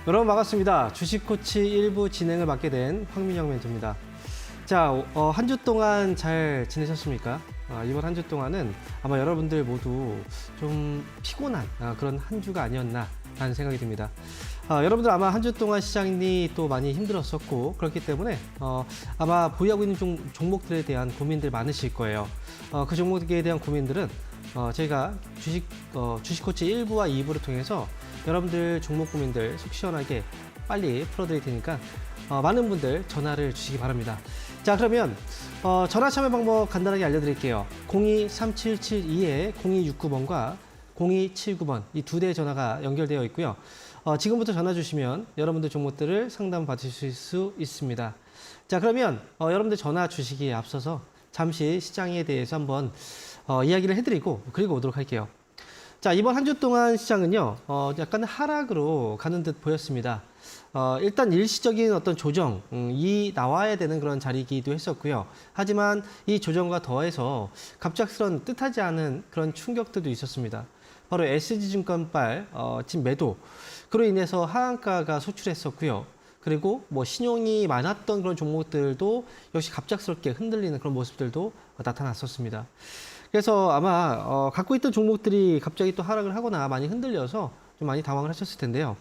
여러분 반갑습니다. 주식코치 1부 진행을 맡게 된 황민영 멘토입니다. 자, 한 주 동안 잘 지내셨습니까? 이번 한 주 동안은 아마 여러분들 모두 좀 피곤한 그런 한 주가 아니었나 라는 생각이 듭니다. 여러분들 아마 한 주 동안 시장이 또 많이 힘들었었고 그렇기 때문에 아마 보유하고 있는 종목들에 대한 고민들 많으실 거예요. 그 종목에 대한 고민들은 저희가 주식코치 1부와 2부를 통해서 여러분들 종목 고민들 속 시원하게 빨리 풀어드릴 테니까 많은 분들 전화를 주시기 바랍니다. 자, 그러면 전화 참여 방법 간단하게 알려드릴게요. 02-3772-0269번과 0279번 이 두 대의 전화가 연결되어 있고요. 지금부터 전화 주시면 여러분들 종목들을 상담 받으실 수 있습니다. 자, 그러면 여러분들 전화 주시기에 앞서서 잠시 시장에 대해서 한번 이야기를 해드리고 그리고 오도록 할게요. 자, 이번 한 주 동안 시장은요, 약간 하락으로 가는 듯 보였습니다. 일단 일시적인 어떤 조정이 나와야 되는 그런 자리이기도 했었고요. 하지만 이 조정과 더해서 갑작스런 뜻하지 않은 그런 충격들도 있었습니다. 바로 SG증권발 지금 매도, 그로 인해서 하한가가 소출했었고요. 그리고 뭐 신용이 많았던 그런 종목들도 역시 갑작스럽게 흔들리는 그런 모습들도 나타났었습니다. 그래서 아마 갖고 있던 종목들이 갑자기 또 하락을 하거나 많이 흔들려서 좀 많이 당황을 하셨을 텐데요.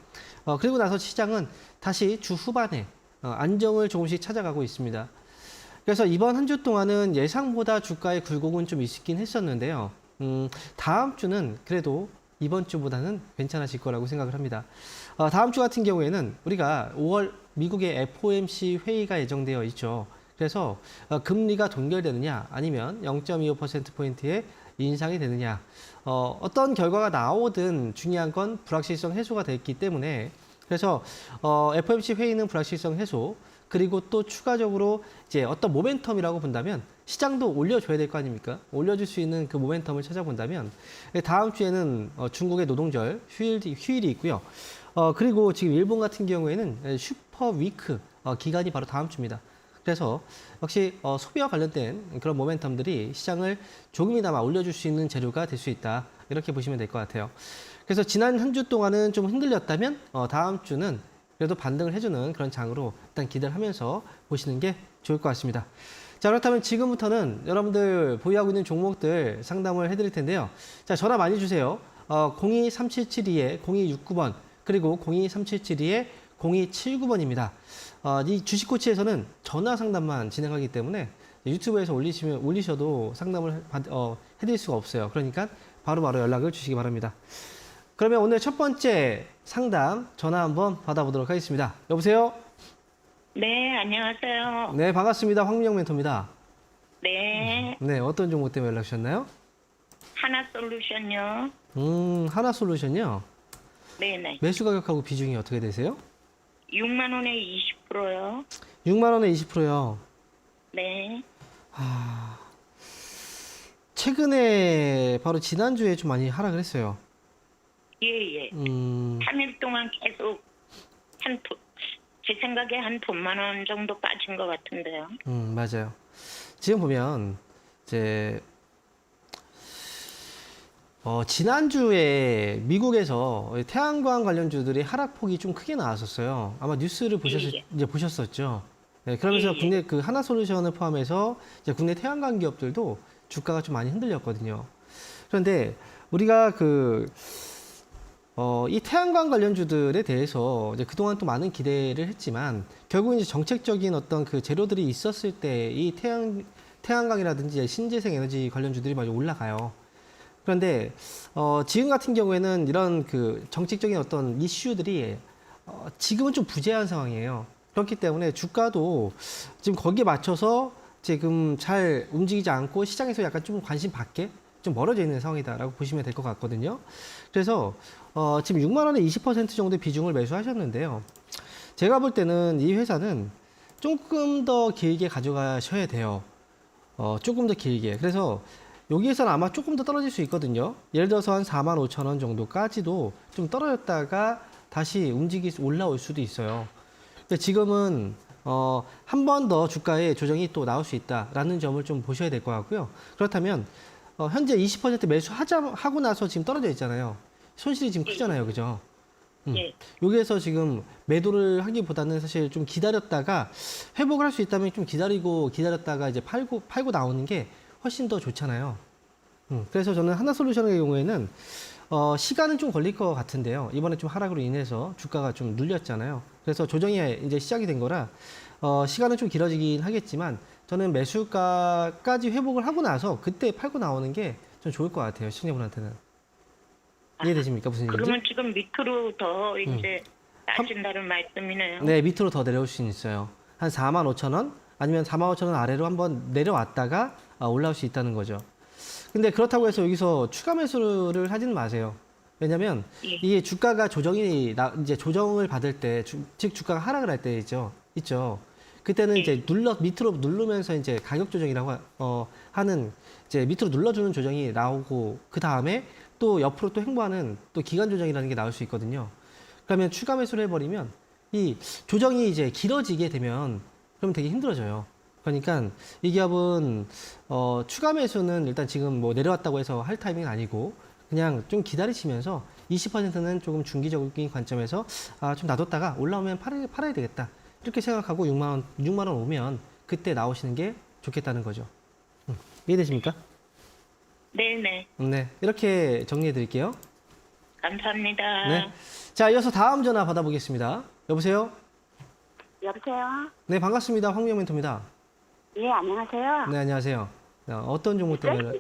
그리고 나서 시장은 다시 주 후반에 안정을 조금씩 찾아가고 있습니다. 그래서 이번 한 주 동안은 예상보다 주가의 굴곡은 좀 있긴 했었는데요. 다음 주는 그래도 이번 주보다는 괜찮아질 거라고 생각을 합니다. 다음 주 같은 경우에는 우리가 5월 미국의 FOMC 회의가 예정되어 있죠. 그래서 금리가 동결되느냐 아니면 0.25%포인트의 인상이 되느냐, 어떤 결과가 나오든 중요한 건 불확실성 해소가 됐기 때문에, 그래서 FOMC 회의는 불확실성 해소, 그리고 또 추가적으로 이제 어떤 모멘텀이라고 본다면 시장도 올려줘야 될 거 아닙니까? 올려줄 수 있는 그 모멘텀을 찾아본다면 다음 주에는 중국의 노동절 휴일이 있고요. 그리고 지금 일본 같은 경우에는 슈퍼 위크 기간이 바로 다음 주입니다. 그래서 역시 소비와 관련된 그런 모멘텀들이 시장을 조금이나마 올려줄 수 있는 재료가 될 수 있다. 이렇게 보시면 될 것 같아요. 그래서 지난 한 주 동안은 좀 흔들렸다면 다음 주는 그래도 반등을 해주는 그런 장으로 일단 기대를 하면서 보시는 게 좋을 것 같습니다. 자, 그렇다면 지금부터는 여러분들 보유하고 있는 종목들 상담을 해드릴 텐데요. 자, 전화 많이 주세요. 02-3772-0269번 그리고 02-3772-0279번입니다. 이 주식코치에서는 전화 상담만 진행하기 때문에 유튜브에서 올리셔도 상담을 해드릴 수가 없어요. 그러니까 바로바로 연락을 주시기 바랍니다. 그러면 오늘 첫 번째 상담 전화 한번 받아보도록 하겠습니다. 여보세요? 네, 안녕하세요. 네, 반갑습니다. 황민영 멘토입니다. 네, 네, 어떤 종목 때문에 연락 주셨나요? 하나솔루션요. 하나솔루션이요? 네네. 매수 가격하고 비중이 어떻게 되세요? 6만 원에 20%요. 6만 원에 20%요. 네. 최근에 바로 지난주에 좀 많이 하락을 했어요. 예, 예. 3일 동안 계속 제 생각에 한 돈만 원 정도 빠진 것 같은데요. 맞아요. 지금 보면 이제 지난주에 미국에서 태양광 관련주들이 하락폭이 좀 크게 나왔었어요. 아마 뉴스를 이제 보셨었죠. 네, 그러면서 국내 그 하나솔루션을 포함해서 이제 국내 태양광 기업들도 주가가 좀 많이 흔들렸거든요. 그런데 우리가 이 태양광 관련주들에 대해서 이제 그동안 또 많은 기대를 했지만 결국 이제 정책적인 어떤 그 재료들이 있었을 때 이 태양광이라든지 신재생 에너지 관련주들이 많이 올라가요. 그런데 지금 같은 경우에는 이런 그 정책적인 어떤 이슈들이 지금은 좀 부재한 상황이에요. 그렇기 때문에 주가도 지금 거기에 맞춰서 지금 잘 움직이지 않고 시장에서 약간 좀 관심 밖에 좀 멀어져 있는 상황이다라고 보시면 될 것 같거든요. 그래서 지금 6만 원에 20% 정도의 비중을 매수하셨는데요. 제가 볼 때는 이 회사는 조금 더 길게 가져가셔야 돼요. 조금 더 길게. 그래서 여기에서는 아마 조금 더 떨어질 수 있거든요. 예를 들어서 한 4만 5천 원 정도까지도 좀 떨어졌다가 다시 올라올 수도 있어요. 근데 지금은 한 번 더 주가에 조정이 또 나올 수 있다라는 점을 좀 보셔야 될 것 같고요. 그렇다면 현재 20% 매수하고 나서 지금 떨어져 있잖아요. 손실이 지금 크잖아요. 그죠? 예. 여기에서 지금 매도를 하기보다는 사실 좀 기다렸다가 회복을 할 수 있다면 좀 기다렸다가 이제 팔고 나오는 게 훨씬 더 좋잖아요. 그래서 저는 하나솔루션의 경우에는 시간은 좀 걸릴 것 같은데요. 이번에 좀 하락으로 인해서 주가가 좀 눌렸잖아요. 그래서 조정이 이제 시작이 된 거라 시간은 좀 길어지긴 하겠지만 저는 매수가까지 회복을 하고 나서 그때 팔고 나오는 게 좀 좋을 것 같아요. 시청자분한테는. 이해되십니까? 무슨 얘기인지? 그러면 지금 밑으로 더 이제 빠진다는 말씀이네요. 네, 밑으로 더 내려올 수는 있어요. 한 45,000원 아니면 45,000원 아래로 한번 내려왔다가 올라올 수 있다는 거죠. 근데 그렇다고 해서 여기서 추가 매수를 하지는 마세요. 왜냐면 예. 이게 주가가 이제 조정을 받을 때, 즉 주가가 하락을 할 때 있죠. 그때는 이제 밑으로 누르면서 이제 가격 조정이라고 하는 이제 밑으로 눌러주는 조정이 나오고 그 다음에 또 옆으로 또 행보하는 또 기간 조정이라는 게 나올 수 있거든요. 그러면 추가 매수를 해버리면 이 조정이 이제 길어지게 되면 그러면 되게 힘들어져요. 그러니까 이 기업은 추가 매수는 일단 지금 뭐 내려왔다고 해서 할 타이밍은 아니고 그냥 좀 기다리시면서 20%는 조금 중기적인 관점에서 좀 놔뒀다가 올라오면 팔아야 되겠다. 이렇게 생각하고 6만 원 오면 그때 나오시는 게 좋겠다는 거죠. 이해되십니까? 네네. 네, 이렇게 정리해 드릴게요. 감사합니다. 네. 자, 이어서 다음 전화 받아보겠습니다. 여보세요? 여보세요? 네, 반갑습니다. 황명 멘토입니다. 예, 안녕하세요. 네, 안녕하세요. 어떤 종목 때문에?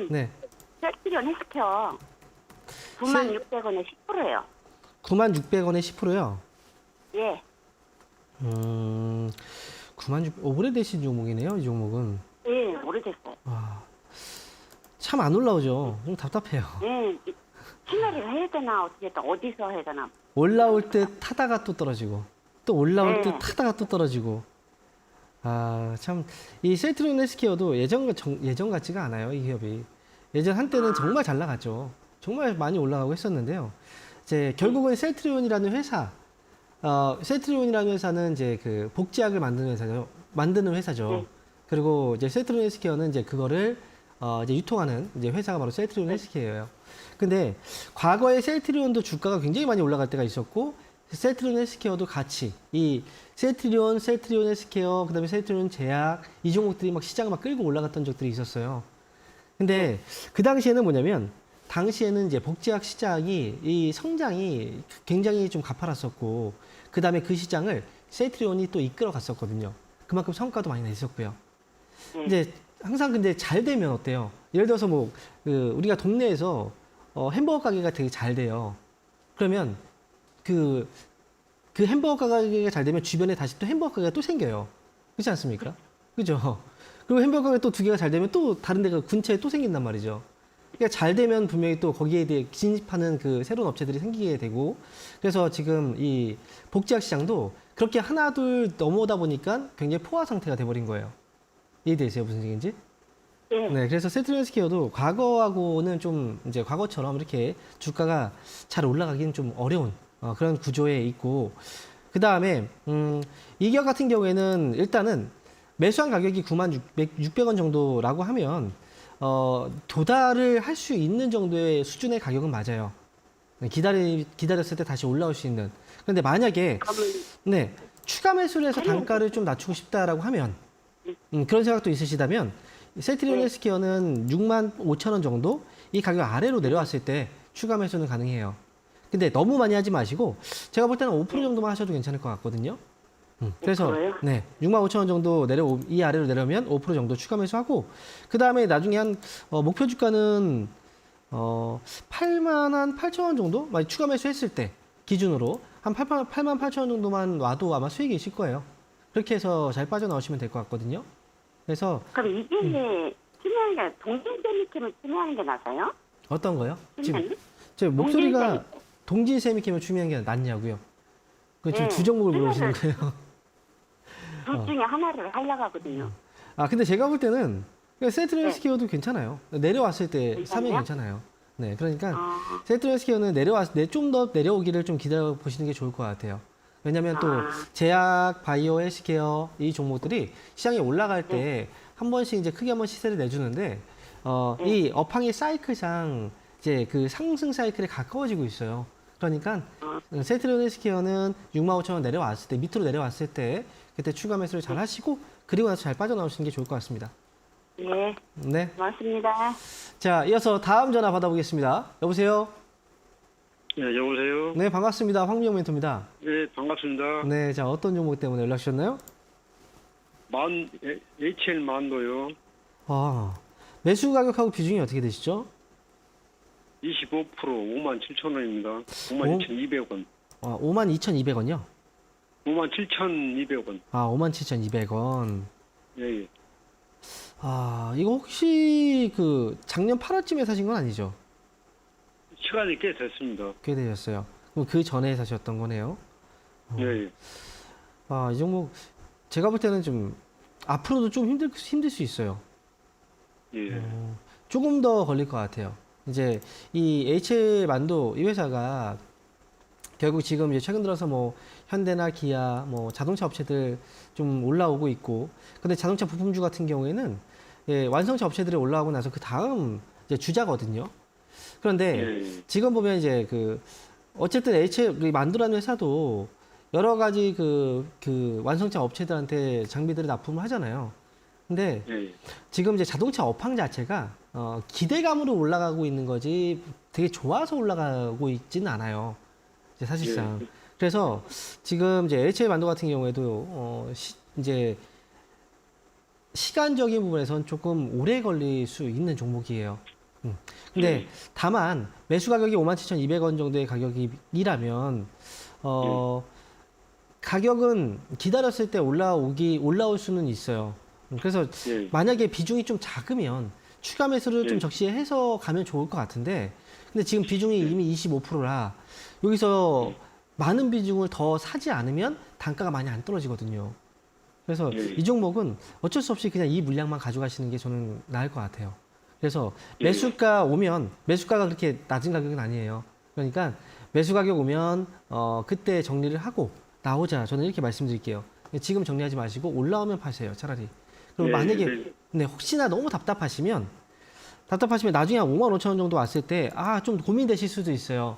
네, 셀트리온 헬스케어 96,600원에 10%예요. 96,000원에 10%요? 예. 96,000, 오래되신 종목이네요, 이 종목은. 예, 오래됐어요. 참 안 올라오죠. 좀 답답해요. 예. 신뢰를 해야 되나 어떻게 또 어디서 해야 되나. 올라올 때 타다가 또 떨어지고, 또 올라올 때 네. 타다가 또 떨어지고. 참, 이 셀트리온 헬스케어도 예전 같지가 않아요, 이 기업이. 예전 한때는 정말 잘 나갔죠. 정말 많이 올라가고 했었는데요. 이제 결국은 셀트리온이라는 회사는 이제 그 복제약을 만드는 회사죠. 네. 그리고 이제 셀트리온 헬스케어는 이제 그거를 이제 유통하는 이제 회사가 바로 셀트리온 헬스케어예요. 근데 과거에 셀트리온도 주가가 굉장히 많이 올라갈 때가 있었고 셀트리온 헬스케어도 같이 이 셀트리온 헬스케어 그다음에 셀트리온 제약 이 종목들이 막 시장을 막 끌고 올라갔던 적들이 있었어요. 근데 그 당시에는 뭐냐면 당시에는 이제 복제약 시장이 이 성장이 굉장히 좀 가파랐었고 그다음에 그 시장을 셀트리온이 또 이끌어 갔었거든요. 그만큼 성과도 많이 냈었고요. 이제 항상 근데 잘 되면 어때요? 예를 들어서 뭐 우리가 동네에서 햄버거 가게가 되게 잘 돼요. 그러면 그 햄버거 가게가 잘 되면 주변에 다시 또 햄버거 가게가 또 생겨요. 그렇지 않습니까? 그죠? 그리고 햄버거 가게 또 두 개가 잘 되면 또 다른 데가 근처에 또 생긴단 말이죠. 그러니까 잘 되면 분명히 또 거기에 대해 진입하는 그 새로운 업체들이 생기게 되고 그래서 지금 이 복제약 시장도 그렇게 하나 둘 넘어오다 보니까 굉장히 포화 상태가 돼버린 거예요. 이해되세요? 무슨 얘기인지? 예. 네, 그래서 셀트리온 헬스케어도 과거하고는 좀 이제 과거처럼 이렇게 주가가 잘 올라가기는 좀 어려운 그런 구조에 있고 그 다음에 이 기업 같은 경우에는 일단은 매수한 가격이 96,600원 정도라고 하면 도달을 할 수 있는 정도의 수준의 가격은 맞아요. 네, 기다렸을 때 다시 올라올 수 있는. 그런데 만약에 네, 추가 매수를 해서 단가를 좀 낮추고 싶다라고 하면 그런 생각도 있으시다면 셀트리온 헬스케어는 65,000원 정도 이 가격 아래로 내려왔을 때 추가 매수는 가능해요. 근데 너무 많이 하지 마시고 제가 볼 때는 5% 정도만 하셔도 괜찮을 것 같거든요. 그래서 네, 65,000원 정도 이 아래로 내려오면 5% 정도 추가 매수하고 그 다음에 나중에 한 목표 주가는 88,000원 정도 만약 추가 매수했을 때 기준으로 한 88,000원 정도만 와도 아마 수익이 있을 거예요. 그렇게 해서 잘 빠져나오시면 될 것 같거든요. 그래서 그럼 이게 투명한 게 동진세미캠을 투명한 게 나서요? 어떤 거요? 지금 투명한? 제 목소리가 동진세미 캠을 추미한 게 낫냐고요? 그 지금 두 종목을 물어보시는 거예요? 둘 중에 하나를 하려고 하거든요. 근데 제가 볼 때는 셀트리온 헬스케어도 괜찮아요. 내려왔을 때 괜찮아요? 사면 괜찮아요. 네, 그러니까 셀트리온 헬스케어는 좀 더 내려오기를 좀 기다려 보시는 게 좋을 것 같아요. 왜냐하면 또 제약, 바이오, 헬스케어 이 종목들이 시장에 올라갈 때 한 번씩 이제 크게 한번 시세를 내주는데 이 업황의 사이클상 이제 그 상승 사이클에 가까워지고 있어요. 그러니까 세트리온 헬스케어는 65,000원 내려왔을 때, 밑으로 내려왔을 때 그때 추가 매수를 잘 하시고 그리고 나서 잘 빠져나오시는 게 좋을 것 같습니다. 네, 네. 고맙습니다. 자, 이어서 다음 전화 받아보겠습니다. 여보세요? 네, 여보세요? 네, 반갑습니다. 황미영 멘토입니다. 네, 반갑습니다. 네, 자, 어떤 종목 때문에 연락 주셨나요? HL 만도요. 아, 매수 가격하고 비중이 어떻게 되시죠? 25% 57,000원입니다. 52,200원. 52,200원이요? 57,200원. 아, 57,200원. 예, 예. 아, 이거 혹시 그 작년 8월쯤에 사신 건 아니죠? 시간이 꽤 됐습니다. 꽤 되셨어요. 그럼 그 전에 사셨던 거네요. 예, 예. 아, 이 종목 제가 볼 때는 좀 앞으로도 좀 힘들 수 있어요. 예. 조금 더 걸릴 것 같아요. 이제 이 HL 만도 이 회사가 결국 지금 이제 최근 들어서 뭐 현대나 기아 뭐 자동차 업체들 좀 올라오고 있고, 근데 자동차 부품주 같은 경우에는 예, 완성차 업체들이 올라오고 나서 그 다음 이제 주자거든요. 그런데 예. 지금 보면 이제 그 어쨌든 HL 만두라는 회사도 여러 가지 그 완성차 업체들한테 장비들을 납품을 하잖아요. 근데 예. 지금 이제 자동차 업황 자체가 기대감으로 올라가고 있는 거지 되게 좋아서 올라가고 있지는 않아요. 이제 사실상. 예. 그래서 지금 이제 HL 만두 같은 경우에도 이제 시간적인 부분에선 조금 오래 걸릴 수 있는 종목이에요. 근데 예. 다만 매수 가격이 57,200원 정도의 가격이라면 가격은 기다렸을 때 올라올 수는 있어요. 그래서 예. 만약에 비중이 좀 작으면 추가 매수를 좀 예. 적시해서 가면 좋을 것 같은데, 근데 지금 비중이 이미 25%라 여기서 많은 비중을 더 사지 않으면 단가가 많이 안 떨어지거든요. 그래서 예. 이 종목은 어쩔 수 없이 그냥 이 물량만 가져가시는 게 저는 나을 것 같아요. 그래서 예. 매수가 오면, 매수가가 그렇게 낮은 가격은 아니에요. 그러니까 매수 가격 오면 그때 정리를 하고 나오자, 저는 이렇게 말씀드릴게요. 지금 정리하지 마시고 올라오면 파세요, 차라리. 그럼 예. 만약에 예. 근데 혹시나 너무 답답하시면 나중에 한 55,000원 정도 왔을 때 좀 고민되실 수도 있어요.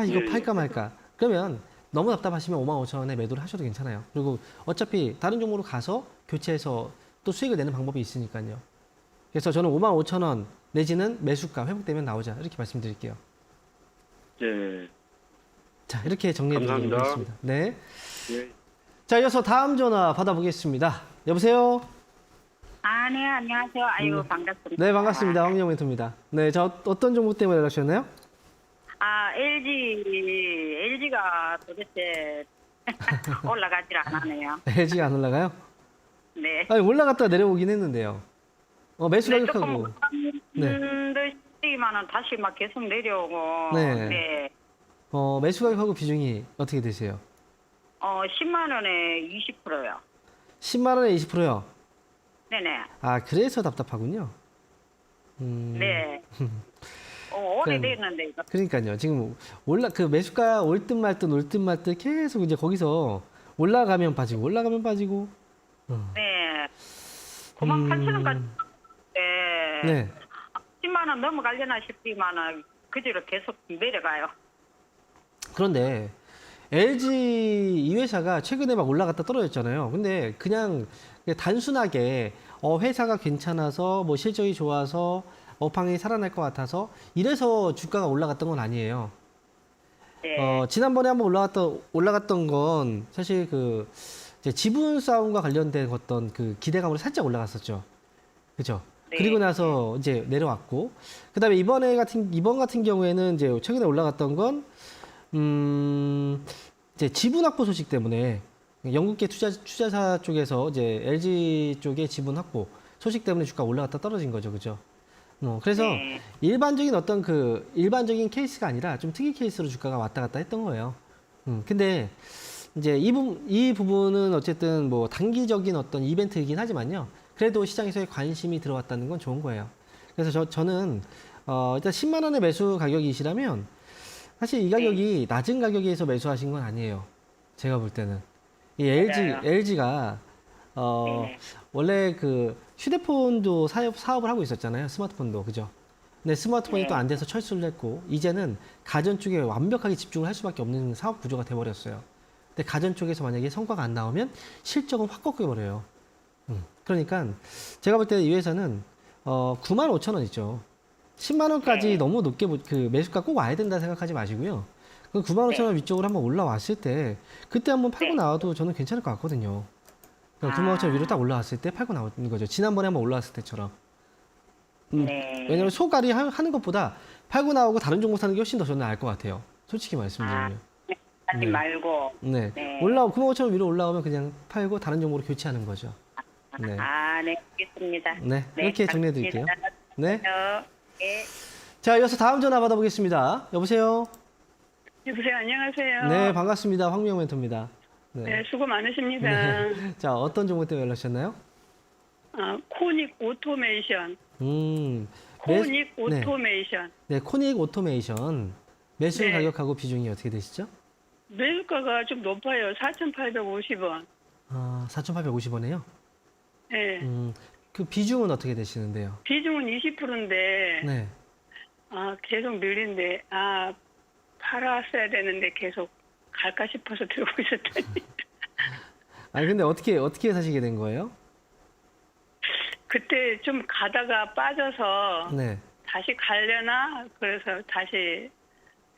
이거 예. 팔까 말까. 그러면 너무 답답하시면 55,000원에 매도를 하셔도 괜찮아요. 그리고 어차피 다른 종목으로 가서 교체해서 또 수익을 내는 방법이 있으니까요. 그래서 저는 55,000원 내지는 매수가 회복되면 나오자, 이렇게 말씀드릴게요. 예. 자, 이렇게 정리해 드리도록 감사합니다. 하겠습니다. 네. 예. 자, 이어서 다음 전화 받아보겠습니다. 여보세요? 아, 네, 안녕하세요. 아유, 반갑습니다. 네, 반갑습니다. 황영 멘토입니다. 네, 어떤 종목 때문에 연락 주셨나요? LG가 도대체 올라가질 않았네요. LG가 안 올라가요? 네. 아니, 올라갔다 내려오긴 했는데요. 매수 네, 가격하고. 네. 만 다시 막 계속 내려오고. 네. 네. 매수 가격하고 비중이 어떻게 되세요? 10만 원에 20%요. 10만 원에 20%요. 네네. 그래서 답답하군요. 네. 오래됐는데 이거. 그러니까요. 지금 그 매수가 올 듯 말 듯 올 듯 말 듯 계속 이제 거기서 올라가면 빠지고 네. 98,000원까지. 네. 네. 10만 원 넘어가려나 싶지만은 그대로 계속 내려가요. 그런데 LG 이 회사가 최근에 막 올라갔다 떨어졌잖아요. 근데 그냥 단순하게 회사가 괜찮아서 뭐 실적이 좋아서 업황이 살아날 것 같아서 이래서 주가가 올라갔던 건 아니에요. 네. 지난번에 한번 올라갔던 건 사실 이제 지분 싸움과 관련된 어떤 그 기대감으로 살짝 올라갔었죠. 그죠? 네. 그리고 나서 이제 내려왔고, 그다음에 이번 같은 경우에는 이제 최근에 올라갔던 건 이제 지분 확보 소식 때문에 영국계 투자사 쪽에서 이제 LG 쪽의 지분 확보 소식 때문에 주가 올라갔다 떨어진 거죠, 그죠? 그래서 네. 일반적인 케이스가 아니라 좀 특이 케이스로 주가가 왔다 갔다 했던 거예요. 근데 이제 이 부분은 어쨌든 뭐 단기적인 어떤 이벤트이긴 하지만요. 그래도 시장에서의 관심이 들어왔다는 건 좋은 거예요. 그래서 저는 일단 10만 원의 매수 가격이시라면 사실 이 가격이 낮은 가격에서 매수하신 건 아니에요. 제가 볼 때는 이 맞아요. LG가 네. 원래 그 휴대폰도 사업을 하고 있었잖아요. 스마트폰도, 그죠? 근데 스마트폰이 네. 또 안 돼서 철수를 했고 이제는 가전 쪽에 완벽하게 집중을 할 수밖에 없는 사업 구조가 돼버렸어요. 근데 가전 쪽에서 만약에 성과가 안 나오면 실적은 확 꺾여버려요. 그러니까 제가 볼 때 이 회사는 9만 5천 원이죠. 10만 원까지 네. 너무 높게 그 매수가 꼭 와야 된다 생각하지 마시고요. 그 9만 5천 원 위쪽으로 한번 올라왔을 때 그때 한번 팔고 네. 나와도 저는 괜찮을 것 같거든요. 그러니까 9만 5천 원 위로 딱 올라왔을 때 팔고 나오는 거죠. 지난번에 한번 올라왔을 때처럼. 네. 왜냐면 소갈이 하는 것보다 팔고 나오고 다른 종목 사는 게 훨씬 더 저는 나을 것 같아요. 솔직히 말씀드리면. 하지 네. 말고. 네. 네. 9만 5천 원 위로 올라오면 그냥 팔고 다른 종목으로 교체하는 거죠. 네. 네, 알겠습니다. 네. 이렇게 정리해 드릴게요. 네. 네. 자, 이어서 다음 전화 받아보겠습니다. 여보세요? 여보세요, 안녕하세요. 네, 반갑습니다. 황미영 멘토입니다. 네, 수고 많으십니다. 네. 자, 어떤 종목 때문에 연락하셨나요? 코닉 오토메이션. 네. 코닉 오토메이션. 네, 코닉 오토메이션. 매수 네. 가격하고 비중이 어떻게 되시죠? 매수가가 좀 높아요. 4,850원. 4,850원이에요? 네. 그 비중은 어떻게 되시는데요? 비중은 20%인데, 네. 계속 늘린데, 팔았어야 되는데 계속 갈까 싶어서 들고 있었더니. 아니, 근데 어떻게 사시게 된 거예요? 그때 좀 가다가 빠져서 네. 다시 가려나? 그래서 다시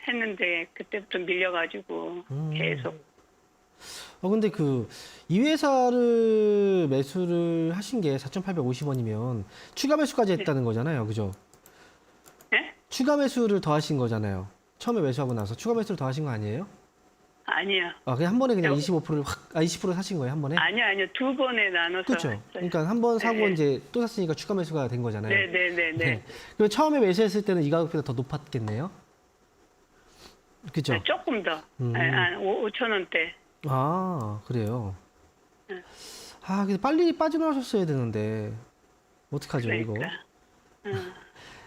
했는데, 그때부터 밀려가지고 계속. 근데 이 회사를 매수를 하신 게 4,850원이면 추가 매수까지 했다는 거잖아요. 그죠? 네? 추가 매수를 더 하신 거잖아요. 처음에 매수하고 나서 추가 매수를 더 하신 거 아니에요? 아니요. 그냥 한 번에 그냥 요- 25%를 20% 사신 거예요, 한 번에? 아니요. 두 번에 나눠서. 그렇죠. 했어요. 그러니까 한 번 사고 네. 이제 또 샀으니까 추가 매수가 된 거잖아요. 네네네네. 그럼 처음에 매수했을 때는 이 가격보다 더 높았겠네요? 그죠? 조금 더. 음. 5,000원대. 그래요. 네. 근데 빨리 빠져나오셨어야 되는데 어떡하죠, 이거? 그러니까.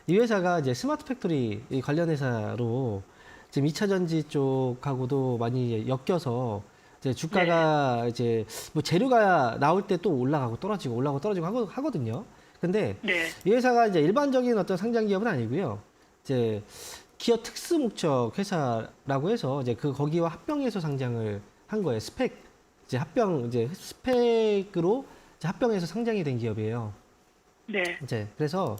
이 회사가 이제 스마트 팩토리 이 관련 회사로 지금 2차 전지 쪽하고도 많이 엮여서 이제 주가가 네. 이제 뭐 재료가 나올 때 또 올라가고 떨어지고 하거든요. 근데 네. 이 회사가 이제 일반적인 어떤 상장 기업은 아니고요. 이제 기업 특수 목적 회사라고 해서 이제 거기와 합병해서 상장을 한 거예요. 이제 스펙으로 이제 합병해서 상장이 된 기업이에요. 네. 이제 그래서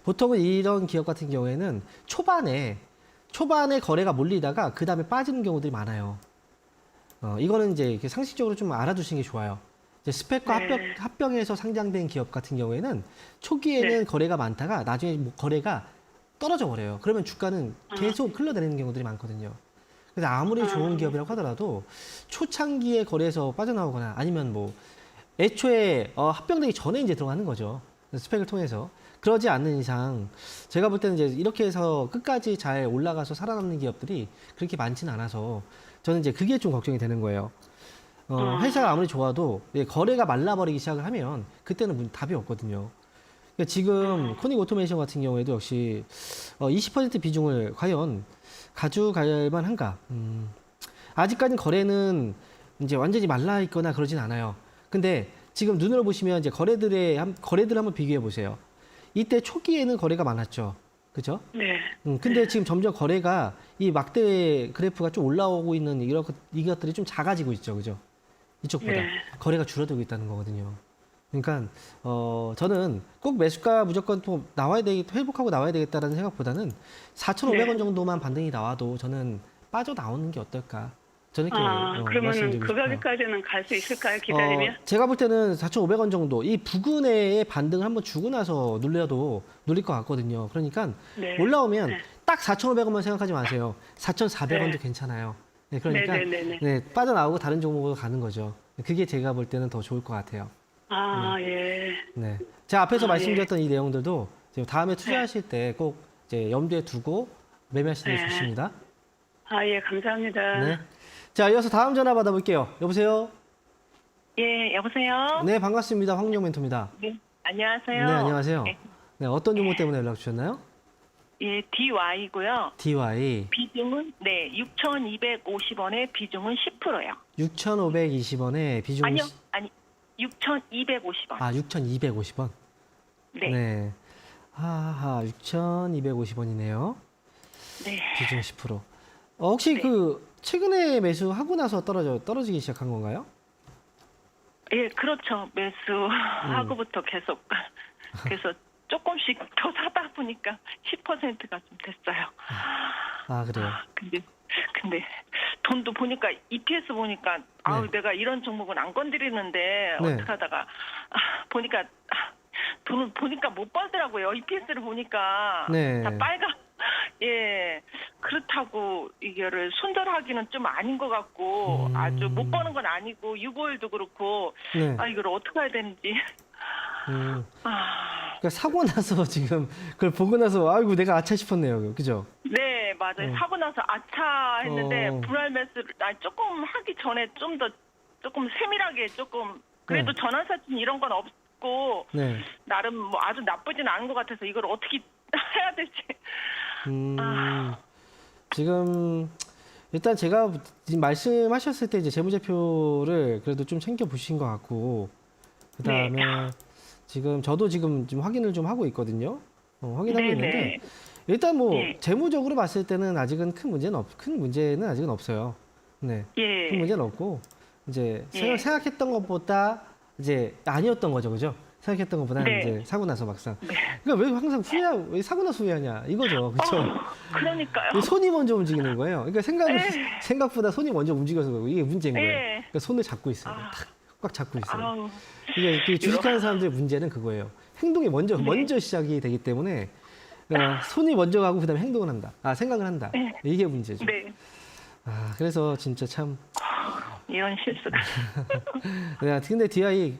보통은 이런 기업 같은 경우에는 초반에 거래가 몰리다가 그 다음에 빠지는 경우들이 많아요. 이거는 이제 이렇게 상식적으로 좀 알아두시는 게 좋아요. 이제 스펙과 네. 합병해서 상장된 기업 같은 경우에는 초기에는 네. 거래가 많다가 나중에 뭐 거래가 떨어져 버려요. 그러면 주가는 계속 흘러내리는 경우들이 많거든요. 그래서 아무리 좋은 기업이라고 하더라도 초창기에 거래에서 빠져나오거나 아니면 뭐 애초에 합병되기 전에 이제 들어가는 거죠. 스펙을 통해서. 그러지 않는 이상 제가 볼 때는 이제 이렇게 해서 끝까지 잘 올라가서 살아남는 기업들이 그렇게 많지는 않아서 저는 이제 그게 좀 걱정이 되는 거예요. 회사가 아무리 좋아도 거래가 말라버리기 시작을 하면 그때는 답이 없거든요. 그러니까 지금 코닉 오토메이션 같은 경우에도 역시 20% 비중을 과연 가져갈 만한가? 아직까지는 거래는 이제 완전히 말라 있거나 그러진 않아요. 근데 지금 눈으로 보시면 이제 거래들을 한번 비교해 보세요. 이때 초기에는 거래가 많았죠. 그죠? 네. 근데 지금 점점 거래가 이 막대 그래프가 좀 올라오고 있는 이것들이 좀 작아지고 있죠. 그죠? 이쪽보다. 네. 거래가 줄어들고 있다는 거거든요. 그러니까, 저는 꼭 매수가 무조건 또 회복하고 나와야 되겠다라는 생각보다는 4,500원 네. 정도만 반등이 나와도 저는 빠져나오는 게 어떨까. 저는 이렇게 그러면 말씀드리고 그 싶어요. 가격까지는 갈 수 있을까요? 기다리면? 제가 볼 때는 4,500원 정도 이 부근에 반등을 한번 주고 나서 눌릴 것 같거든요. 그러니까 네. 올라오면 네. 딱 4,500원만 생각하지 마세요. 4,400원도 네. 괜찮아요. 네, 그러니까 네네네네. 네, 빠져나오고 다른 종목으로 가는 거죠. 그게 제가 볼 때는 더 좋을 것 같아요. 예. 네. 제가 앞에서 예. 말씀드렸던 이 내용들도 지금 다음에 투자하실 때 꼭 이제 염두에 두고 매매하시는 게 네. 좋습니다. 예, 감사합니다. 네. 자, 이어서 다음 전화 받아볼게요. 여보세요? 예, 여보세요? 네, 반갑습니다. 황영 멘토입니다. 네, 안녕하세요. 네, 안녕하세요. 네. 네, 어떤 종목 때문에 연락 주셨나요? 예, DY고요. DY 비중은 6,250원에 비중은 10%요. 6,520원에 비중 아니요, 6,250원. 6,250원. 네. 네. 하하, 6,250원이네요. 네. 비중 10%. 혹시 네. 그 최근에 매수하고 나서 떨어지기 시작한 건가요? 예, 그렇죠. 매수하고부터 계속 그래서 조금씩 더 사다 보니까 10%가 좀 됐어요. 아, 그래요. 근데 돈도 보니까 EPS 보니까 아우 네. 내가 이런 종목은 안 건드리는데 네. 어떻게 하다가 보니까 돈을 보니까 못 벌더라고요. EPS를 보니까 네. 다 빨간. 예, 그렇다고 이거를 손절하기는 좀 아닌 것 같고 아주 못 버는 건 아니고 6월도 그렇고 네. 이걸 어떻게 해야 되는지. 음. 아, 그러니까 사고 나서 지금 그걸 보고 나서 아이고 내가 아차 싶었네요. 그죠? 네, 맞아요. 사고 나서 아차 했는데 어. 분할 매수를 조금 하기 전에 좀 더 조금 세밀하게 조금 그래도 네. 전환사진 이런 건 없고 네. 나름 뭐 아주 나쁘진 않은 것 같아서 이걸 어떻게 해야 될지. 아, 지금 일단 제가 지금 말씀하셨을 때 이제 재무제표를 그래도 좀 챙겨 보신 것 같고 그다음에 네. 지금 저도 지금 확인을 좀 하고 있거든요. 확인하고 네네. 있는데 일단 뭐 예. 재무적으로 봤을 때는 아직은 큰 문제는 아직은 없어요. 네. 예. 큰 문제는 없고 이제 예. 생각했던 것보다 이제 아니었던 거죠, 그죠? 생각했던 것보다는 네. 이제 사고 나서 막상. 네. 그러니까 왜 항상 왜 사고 나서 후회하냐 이거죠, 그렇죠? 그러니까요. 손이 먼저 움직이는 거예요. 그러니까 예. 생각보다 손이 먼저 움직여서 그러고 이게 문제인 거예요. 예. 그러니까 손을 잡고 있어요. 아. 꽉 잡고 있어요. 아우. 이게 그 주식하는 사람들의 문제는 그거예요. 행동이 먼저 네. 시작이 되기 때문에 손이 먼저 가고 그다음에 행동을 한다. 생각을 한다. 네. 이게 문제죠. 네. 그래서 진짜 참. 이런 실수가. 네, 근데 DI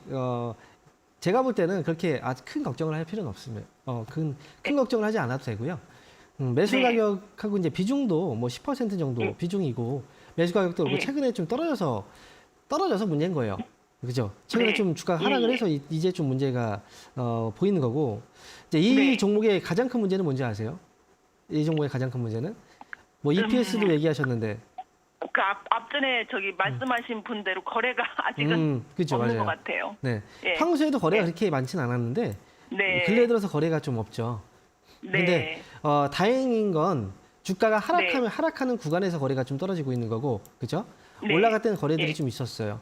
제가 볼 때는 그렇게 큰 걱정을 할 필요는 없습니다. 큰 걱정을 하지 않아도 되고요. 매수 네. 가격하고 이제 비중도 뭐 10% 정도 네. 비중이고 매수 가격도 뭐 네. 최근에 좀 떨어져서 문제인 거예요. 그죠? 최근에 네. 좀 주가가 예, 하락을 예. 해서 이제 좀 문제가 보이는 거고 이제 이 네. 종목의 가장 큰 문제는 뭔지 아세요? 이 종목의 가장 큰 문제는 뭐 EPS도 얘기하셨는데 그 앞전에 말씀하신 분대로 거래가 아직은 그죠, 없는 맞아요. 것 같아요. 네. 예. 평소에도 거래가 예. 그렇게 많지는 않았는데 네. 근래 들어서 거래가 좀 없죠. 근데 네. 다행인 건 주가가 네. 하락하는 구간에서 거래가 좀 떨어지고 있는 거고, 그죠? 네. 올라갈 때는 거래들이 예. 좀 있었어요.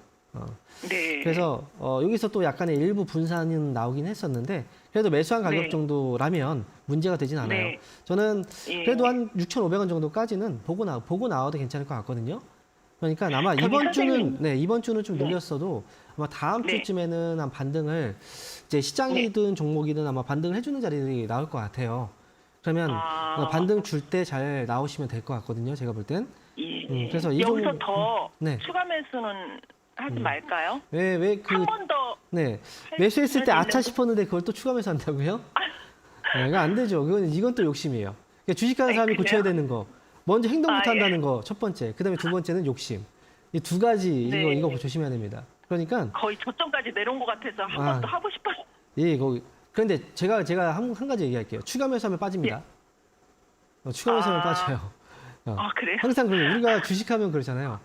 네. 그래서 여기서 또 약간의 일부 분산은 나오긴 했었는데 그래도 매수한 가격 네. 정도라면 문제가 되진 않아요. 네. 저는 예. 그래도 한 6,500원 정도까지는 보고 나와도 괜찮을 것 같거든요. 그러니까 아마 저기 이번 주는 좀 네. 늘렸어도 아마 다음 네. 주쯤에는 한 반등을 이제 시장이든 종목이든 아마 반등을 해주는 자리들이 나올 것 같아요. 그러면 반등 줄 때 잘 나오시면 될 것 같거든요. 제가 볼 땐. 예. 그래서 이 여기서 종목 더 네. 추가 매수는 하지 말까요? 왜 한 번 더. 네. 매수했을 때 해야 아차 된다고? 싶었는데 그걸 또 추가 매수한다고요? 이거 안 되죠. 이건 또 욕심이에요. 그러니까 주식하는 사람이 그래요? 고쳐야 되는 거. 먼저 행동부터 예. 한다는 거 첫 번째. 그다음에 두 번째는 욕심. 이 두 가지 네. 이거 조심해야 됩니다. 그러니까 거의 저점까지 내려온 것 같아서 한 번 더 하고 싶어요. 그런데 제가 한 가지 얘기할게요. 추가 매수하면 빠집니다. 추가 매수하면 빠져요. 그래요? 항상 우리가 주식하면 그렇잖아요.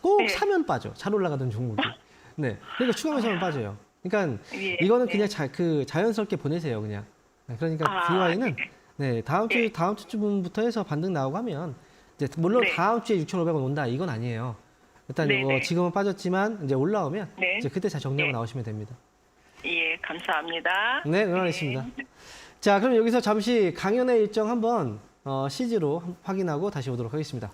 꼭 네. 사면 빠져. 잘 올라가던 종목이. 네. 그러니까 추가 매수하면 빠져요. 그러니까 예. 이거는 예. 그냥 자연스럽게 보내세요, 그냥. 그러니까 DY는 다음 주쯤부터 해서 반등 나오고 하면 이제 물론 네. 다음 주에 6,500원 온다 이건 아니에요. 일단 네, 이거 네. 지금은 빠졌지만 이제 올라오면 네. 이제 그때 잘 정리하고 네. 나오시면 됩니다. 예, 감사합니다. 네, 응원하겠습니다. 자, 그럼 여기서 잠시 강연의 일정 한번 CG로 확인하고 다시 오도록 하겠습니다.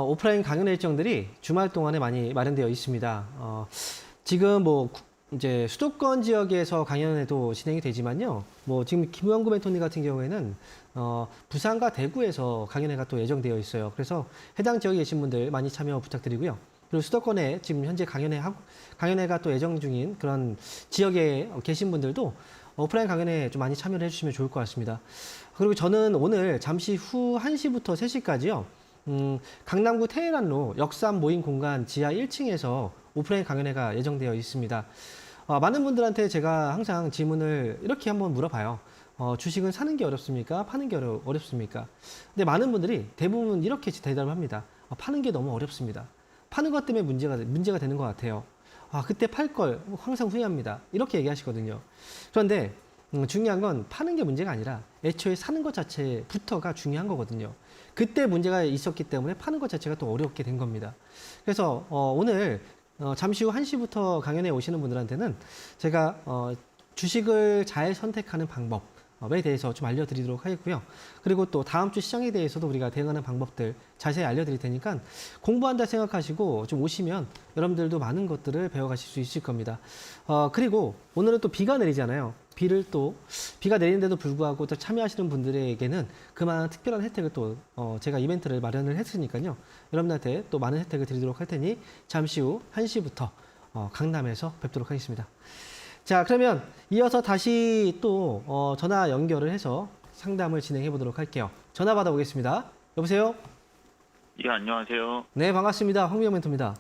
오프라인 강연 일정들이 주말 동안에 많이 마련되어 있습니다. 지금 뭐 이제 수도권 지역에서 강연회도 진행이 되지만요. 뭐 지금 김영구 멘토님 같은 경우에는 부산과 대구에서 강연회가 또 예정되어 있어요. 그래서 해당 지역에 계신 분들 많이 참여 부탁드리고요. 그리고 수도권에 지금 현재 강연회가 또 예정 중인 그런 지역에 계신 분들도 오프라인 강연회 좀 많이 참여를 해주시면 좋을 것 같습니다. 그리고 저는 오늘 잠시 후 1시부터 3시까지요. 강남구 테헤란로 역삼 모임 공간 지하 1층에서 오프라인 강연회가 예정되어 있습니다. 많은 분들한테 제가 항상 질문을 이렇게 한번 물어봐요. 주식은 사는 게 어렵습니까? 파는 게 어렵습니까? 근데 많은 분들이 대부분 이렇게 대답을 합니다. 파는 게 너무 어렵습니다. 파는 것 때문에 문제가 되는 것 같아요. 그때 팔 걸 항상 후회합니다. 이렇게 얘기하시거든요. 그런데 중요한 건 파는 게 문제가 아니라 애초에 사는 것 자체부터가 중요한 거거든요. 그때 문제가 있었기 때문에 파는 것 자체가 또 어렵게 된 겁니다. 그래서 오늘 잠시 후 1시부터 강연에 오시는 분들한테는 제가 주식을 잘 선택하는 방법에 대해서 좀 알려드리도록 하겠고요. 그리고 또 다음 주 시장에 대해서도 우리가 대응하는 방법들 자세히 알려드릴 테니까 공부한다 생각하시고 좀 오시면 여러분들도 많은 것들을 배워가실 수 있을 겁니다. 그리고 오늘은 또 비가 내리잖아요. 비가 내리는데도 불구하고 또 참여하시는 분들에게는 그만한 특별한 혜택을 또 제가 이벤트를 마련을 했으니까요. 여러분들한테 또 많은 혜택을 드리도록 할 테니 잠시 후 1시부터 강남에서 뵙도록 하겠습니다. 자, 그러면 이어서 다시 또 전화 연결을 해서 상담을 진행해 보도록 할게요. 전화 받아보겠습니다. 여보세요? 예, 안녕하세요. 네, 반갑습니다. 황미영 멘토입니다.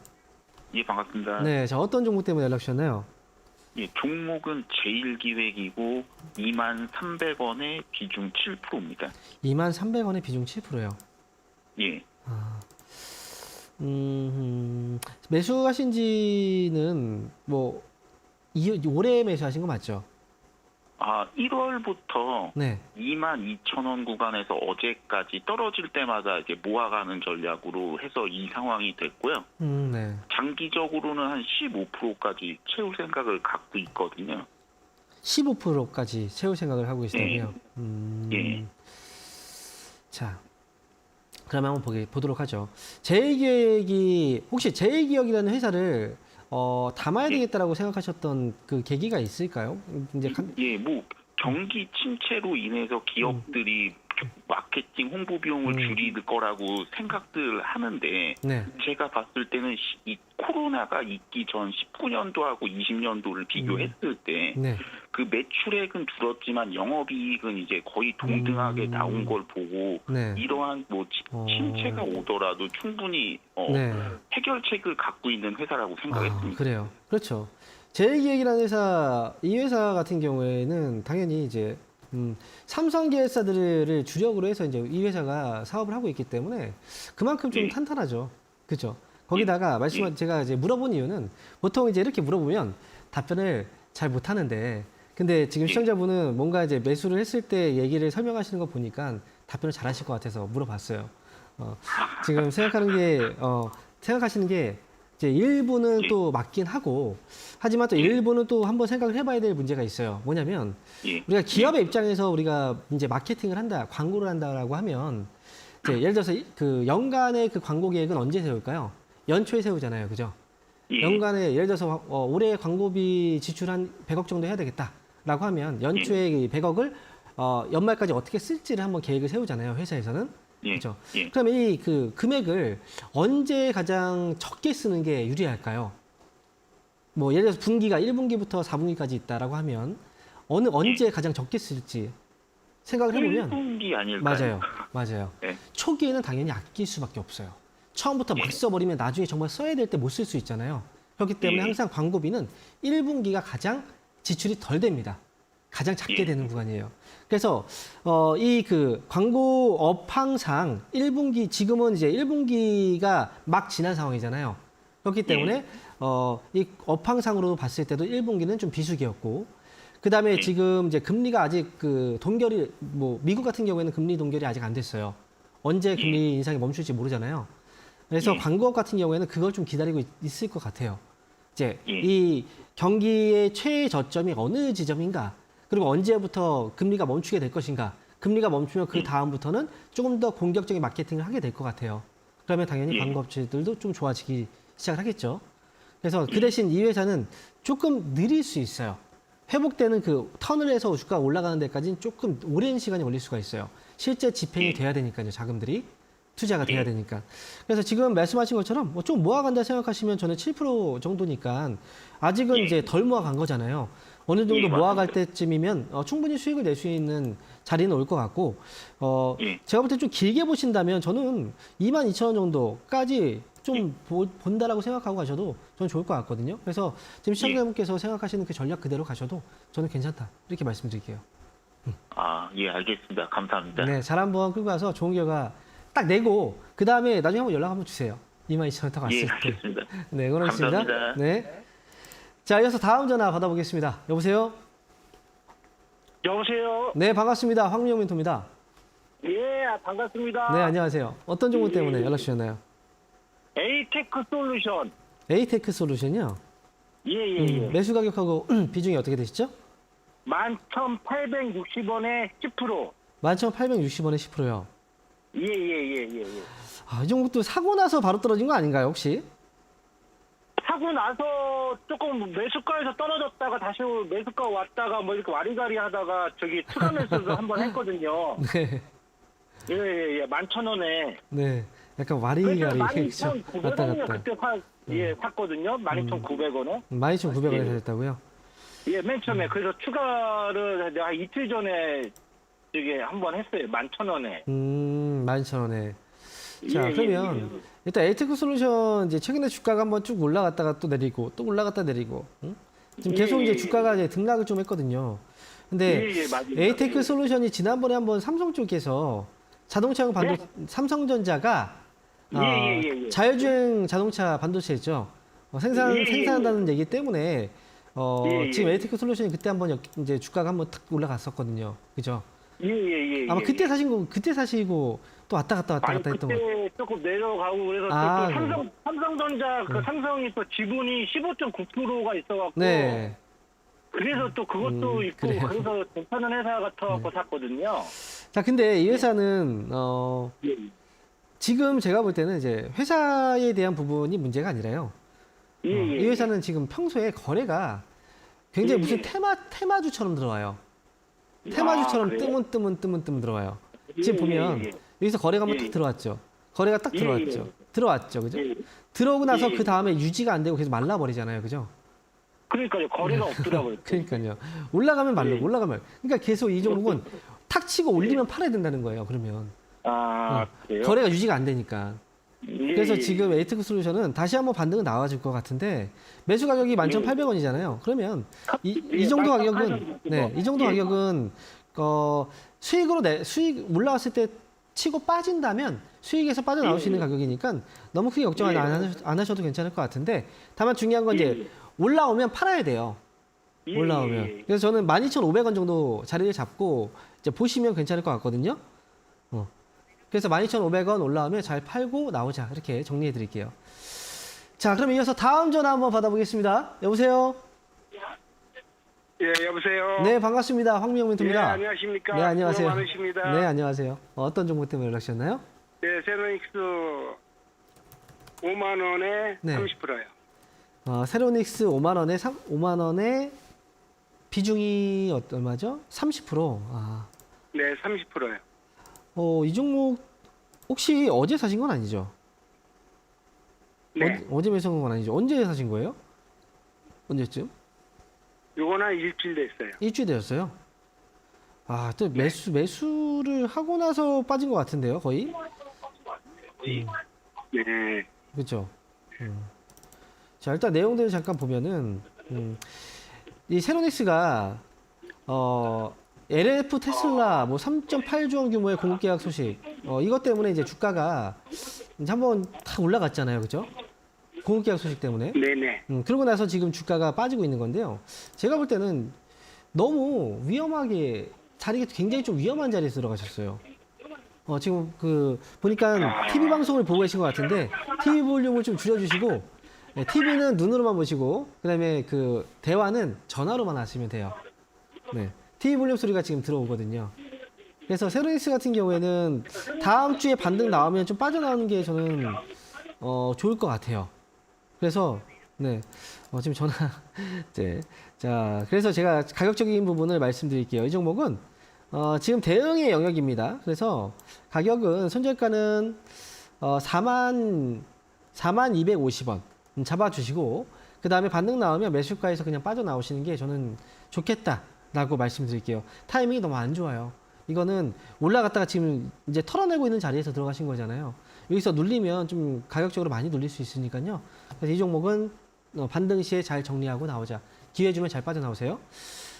예, 반갑습니다. 네, 자, 어떤 종목 때문에 연락 주셨나요? 예, 종목은 제일기획이고 23,300원에 비중 7%입니다. 23,300원에 비중 7%예요. 예. 매수하신 지는 뭐 올해 매수하신 거 맞죠? 1월부터 네. 22,000원 구간에서 어제까지 떨어질 때마다 이제 모아가는 전략으로 해서 이 상황이 됐고요. 네. 장기적으로는 한 15%까지 채울 생각을 갖고 있거든요. 15%까지 채울 생각을 하고 계시다고요? 예. 자, 그러면 한번 보도록 하죠. 제일기획이 혹시 제일기획이라는 회사를 담아야 되겠다라고 생각하셨던 그 계기가 있을까요? 이제 예, 뭐 경기 침체로 인해서 기업들이 마케팅 홍보 비용을 줄일 거라고 생각들 하는데 네. 제가 봤을 때는 이 코로나가 있기 전 19년도하고 20년도를 비교했을 때 네. 그 매출액은 줄었지만 영업이익은 이제 거의 동등하게 나온 걸 보고 네. 이러한 뭐 침체가 오더라도 충분히 네. 해결책을 갖고 있는 회사라고 생각했습니다. 그래요. 그렇죠. 제일기획이라는 회사, 이 회사 같은 경우에는 당연히 이제 삼성 계열사들을 주력으로 해서 이제 이 회사가 사업을 하고 있기 때문에 그만큼 좀 탄탄하죠. 그렇죠. 거기다가 제가 이제 물어본 이유는 보통 이제 이렇게 물어보면 답변을 잘 못하는데 근데 지금 시청자분은 뭔가 이제 매수를 했을 때 얘기를 설명하시는 거 보니까 답변을 잘 하실 것 같아서 물어봤어요. 지금 생각하시는 게 이제 일부는 또 맞긴 하고 하지만 또 일부는 또 한번 생각을 해봐야 될 문제가 있어요. 뭐냐면 우리가 기업의 입장에서 우리가 이제 마케팅을 한다, 광고를 한다라고 하면 이제 예를 들어서 그 연간의 그 광고 계획은 언제 세울까요? 연초에 세우잖아요, 그죠? 연간에 예를 들어서 올해 광고비 지출 한 100억 정도 해야 되겠다라고 하면 연초에 이 100억을 연말까지 어떻게 쓸지를 한번 계획을 세우잖아요, 회사에서는. 그렇죠. 그러면 이 그 금액을 언제 가장 적게 쓰는 게 유리할까요? 뭐 예를 들어서 분기가 1분기부터 4분기까지 있다라고 하면 언제 가장 적게 쓸지 생각을 해보면 1분기 아닐까요? 맞아요. 네. 초기에는 당연히 아낄 수밖에 없어요. 처음부터 막 써버리면 나중에 정말 써야 될 때 못 쓸 수 있잖아요. 그렇기 때문에 항상 광고비는 1분기가 가장 지출이 덜 됩니다. 가장 작게 되는 구간이에요. 그래서 이 그 광고 업황상 1분기 지금은 이제 1분기가 막 지난 상황이잖아요. 그렇기 때문에 이 업황상으로 봤을 때도 1분기는 좀 비수기였고 그다음에 지금 이제 금리가 아직 그 동결이 뭐 미국 같은 경우에는 금리 동결이 아직 안 됐어요. 언제 금리 인상이 멈출지 모르잖아요. 그래서 광고업 같은 경우에는 그걸 좀 기다리고 있을 것 같아요. 이제 이 경기의 최저점이 어느 지점인가? 그리고 언제부터 금리가 멈추게 될 것인가? 금리가 멈추면 그 다음부터는 조금 더 공격적인 마케팅을 하게 될 것 같아요. 그러면 당연히 예. 광고업체들도 좀 좋아지기 시작을 하겠죠. 그래서 그 대신 이 회사는 조금 느릴 수 있어요. 회복되는 그 터널에서 주가가 올라가는 데까지는 조금 오랜 시간이 걸릴 수가 있어요. 실제 집행이 돼야 되니까요. 자금들이 투자가 돼야 되니까. 그래서 지금 말씀하신 것처럼 뭐 좀 모아간다 생각하시면 저는 7% 정도니까 아직은 이제 덜 모아간 거잖아요. 어느 정도 예, 모아갈 맞습니다. 때쯤이면 충분히 수익을 낼 수 있는 자리는 올 것 같고 예. 제가 볼 때 좀 길게 보신다면 저는 22,000원 정도까지 좀 본다라고 생각하고 가셔도 저는 좋을 것 같거든요. 그래서 지금 시청자분께서 생각하시는 그 전략 그대로 가셔도 저는 괜찮다 이렇게 말씀드릴게요. 아, 예, 알겠습니다. 감사합니다. 네, 잘 한번 끌고 가서 좋은 결과 딱 내고 그 다음에 나중에 한번 연락 한번 주세요. 22,000원 딱 왔을 예, 때. 알겠습니다. 네, 그렇습니다. 감사합니다. 네. 자, 이어서 다음 전화 받아보겠습니다. 여보세요? 여보세요. 네, 반갑습니다. 황민영 멘토입니다. 예, 반갑습니다. 네, 안녕하세요. 어떤 정보 때문에 연락 주셨나요? 에이테크 솔루션. 에이테크 솔루션이요? 예. 매수 가격하고 비중이 어떻게 되시죠? 11,860원에 10%. 11,860원에 10%요. 예. 아, 이 정도 사고 나서 바로 떨어진 거 아닌가요, 혹시? 사고 나서 조금 매수가에서 떨어졌다가 다시 매수가 왔다가 뭐 이렇게 와리가리 하다가 저기 추가 매수도 한번 했거든요. 네. 예. 11,000원에. 네. 약간 그래서 와리가리 그렇죠? 왔다 12,900원에 갔다. 그때 샀거든요. 12,900원에. 12,900원에 사셨다고요? 예, 맨 처음에. 그래서 추가를 내가 이틀 전에 저기 한번 했어요. 11,000원에. 12,000원에. 자, 예, 그러면 일단 에이테크 솔루션 이제 최근에 주가가 한번 쭉 올라갔다가 또 내리고 또 올라갔다 내리고 지금 계속 예, 이제 예, 주가가 이제 등락을 좀 했거든요. 근데 맞아요. 에이테크 솔루션이 지난번에 한번 삼성 쪽에서 자동차용 삼성전자가 예. 자율주행 자동차 반도체 있죠. 생산한다는 얘기 때문에 지금 에이테크 솔루션이 그때 한번 이제 주가가 한번 탁 올라갔었거든요. 그죠? 예. 아마 그때 사시고 또 왔다 갔다 했던 거. 그때 조금 내려가고 그래서 아, 또 삼성전자 그 삼성이 또 지분이 15.9%가 있어갖고 네. 그래서 또 그것도 있고 그래요. 그래서 괜찮은 회사 같아갖고 샀거든요. 자, 근데 이 회사는 예. 지금 제가 볼 때는 이제 회사에 대한 부분이 문제가 아니라요. 이 회사는 지금 평소에 거래가 굉장히 무슨 테마주처럼 들어와요. 테마주처럼 그래요? 뜨문 들어와요. 지금 보면 여기서 거래가 한번 탁 들어왔죠. 거래가 딱 들어왔죠. 들어왔죠. 그죠? 들어오고 나서 그 다음에 유지가 안 되고 계속 말라버리잖아요. 그죠? 그러니까요. 거래가 없더라고요. 그러니까요. 올라가면 말르고 올라가면. 그러니까 계속 이 종목은 탁 치고 올리면 팔아야 된다는 거예요. 그러면. 그래요? 거래가 유지가 안 되니까. 예, 그래서 예. 지금 에이테크 솔루션은 다시 한번 반등은 나와줄 것 같은데 매수 가격이 11,800원이잖아요. 그러면 이 정도 가격은 이 정도 가격은 수익 올라왔을 때 치고 빠진다면 수익에서 빠져나올 수 있는 가격이니까 너무 크게 걱정 안 하셔도 괜찮을 것 같은데 다만 중요한 건 이제 올라오면 팔아야 돼요. 올라오면. 그래서 저는 12,500원 정도 자리를 잡고 이제 보시면 괜찮을 것 같거든요. 그래서 12,500원 올라오면 잘 팔고 나오자. 이렇게 정리해 드릴게요. 자, 그럼 이어서 다음 전화 한번 받아보겠습니다. 여보세요? 예, 여보세요. 네, 반갑습니다. 황미영 멘토입니다. 예, 안녕하십니까. 네, 안녕하세요. 수고 많으십니다. 네, 안녕하세요. 어떤 정보 때문에 연락 주셨나요? 네, 세노닉스 5만 원에 네. 30%요. 세로닉스 5만 원에 비중이 얼마죠? 30%. 네, 30%요. 이 종목 혹시 어제 사신 건 아니죠? 네. 어제 매수한 건 아니죠? 언제 사신 거예요? 언제쯤? 요거는 한 일주일 됐어요. 일주일 되었어요. 또 매수를 하고 나서 빠진 것 같은데요, 거의? 네. 그렇죠. 자, 일단 내용들을 잠깐 보면은 이 세로닉스가 LF 테슬라 뭐 3.8조 원 규모의 공급 계약 소식 이것 때문에 이제 주가가 이제 한번 탁 올라갔잖아요, 그죠? 공급 계약 소식 때문에. 네네. 그러고 나서 지금 주가가 빠지고 있는 건데요. 제가 볼 때는 너무 위험하게 자리가 굉장히 좀 위험한 자리에 들어가셨어요. 지금 보니까 TV 방송을 보고 계신 것 같은데 TV 볼륨을 좀 줄여주시고 TV는 눈으로만 보시고 그다음에 대화는 전화로만 하시면 돼요. 네. TV 볼륨 소리가 지금 들어오거든요. 그래서 세로닉스 같은 경우에는 다음 주에 반등 나오면 좀 빠져나오는 게 저는 좋을 것 같아요. 그래서 네, 지금 전화 네, 자 그래서 제가 가격적인 부분을 말씀드릴게요. 이 종목은 지금 대응의 영역입니다. 그래서 가격은 손절가는 4250원 잡아주시고 그 다음에 반등 나오면 매수가에서 그냥 빠져나오시는 게 저는 좋겠다라고 말씀드릴게요. 타이밍이 너무 안 좋아요. 이거는 올라갔다가 지금 이제 털어내고 있는 자리에서 들어가신 거잖아요. 여기서 눌리면 좀 가격적으로 많이 눌릴 수 있으니까요. 그래서 이 종목은 반등 시에 잘 정리하고 나오자. 기회 주면 잘 빠져나오세요.